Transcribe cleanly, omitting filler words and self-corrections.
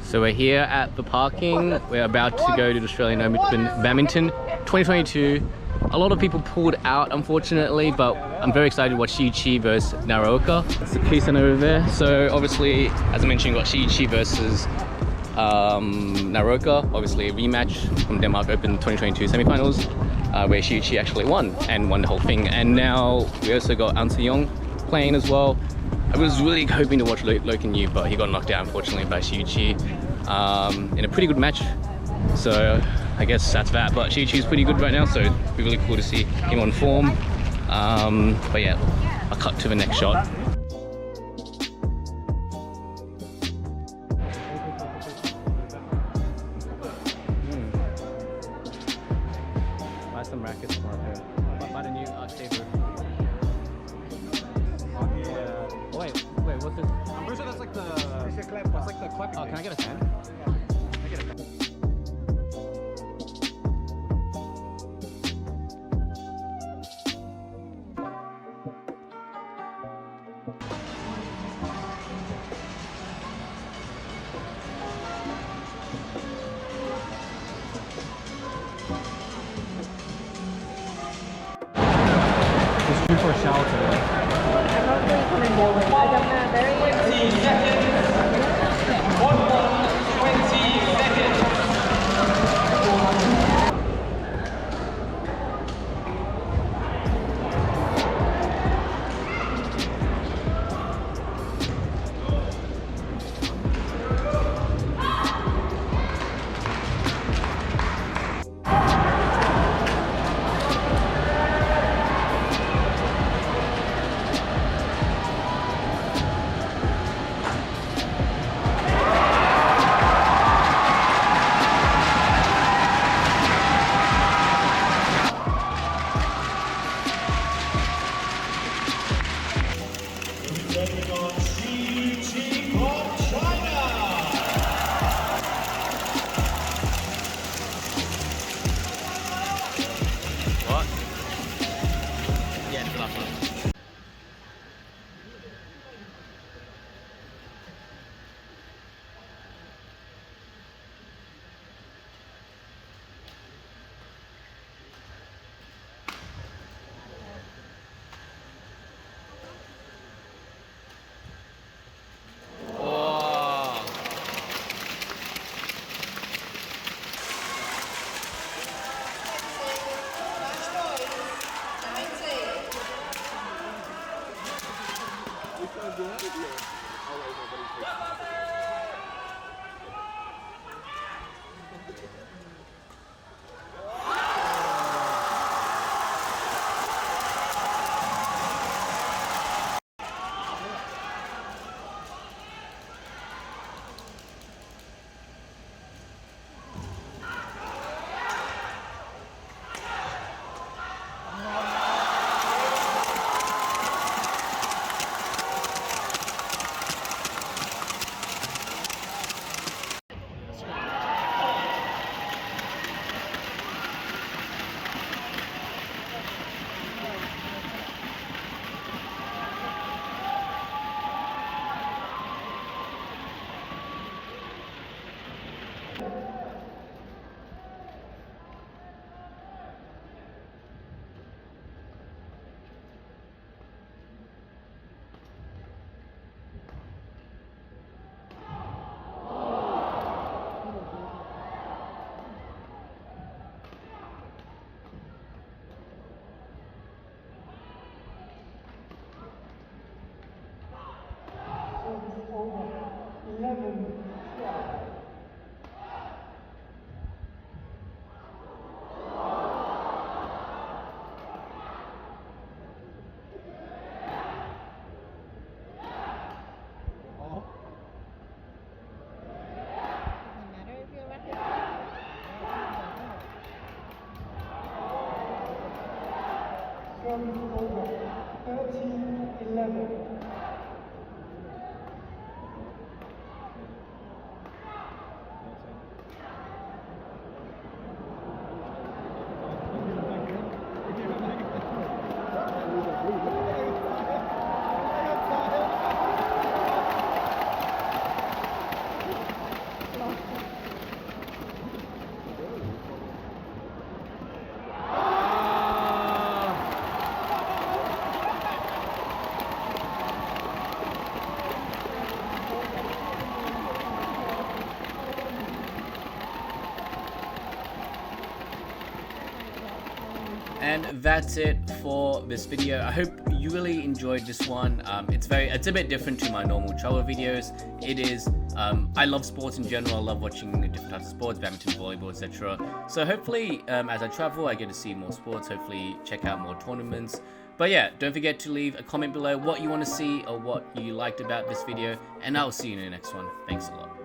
So we're here at the parking. We're about to go to the Australian Open Badminton 2022. A lot of people pulled out, unfortunately, but I'm very excited to watch Shi Yuqi versus Naraoka. That's the key center over there. So obviously, as I mentioned, we've got Shi Yuqi versus Naraoka. Obviously a rematch from Denmark Open 2022 semifinals, where Shi Yuqi actually won the whole thing. And now we also got Young playing as well. I was really hoping to watch Loken Yu, but he got knocked out unfortunately by Shi Yuqi in a pretty good match. So I guess that's that. But Shi Yuqi's pretty good right now, so it'd be really cool to see him on form. But yeah, I'll cut to the next shot. Buy some rackets for her. Buy the new saber. Wait, what's this? I'm pretty sure that's like the clapping. Oh, can I get a fan? Can I get a fan? Just due for a shower today. I'm not really coming down. I don't know. Very 20 seconds. 20 seconds. And that's it for this video. I hope you really enjoyed this one. It's a bit different to my normal travel videos. It is. I love sports in general. I love watching different types of sports, badminton, volleyball, etc. So hopefully, as I travel, I get to see more sports. Hopefully, check out more tournaments. But yeah, don't forget to leave a comment below what you want to see or what you liked about this video, and I'll see you in the next one. Thanks a lot.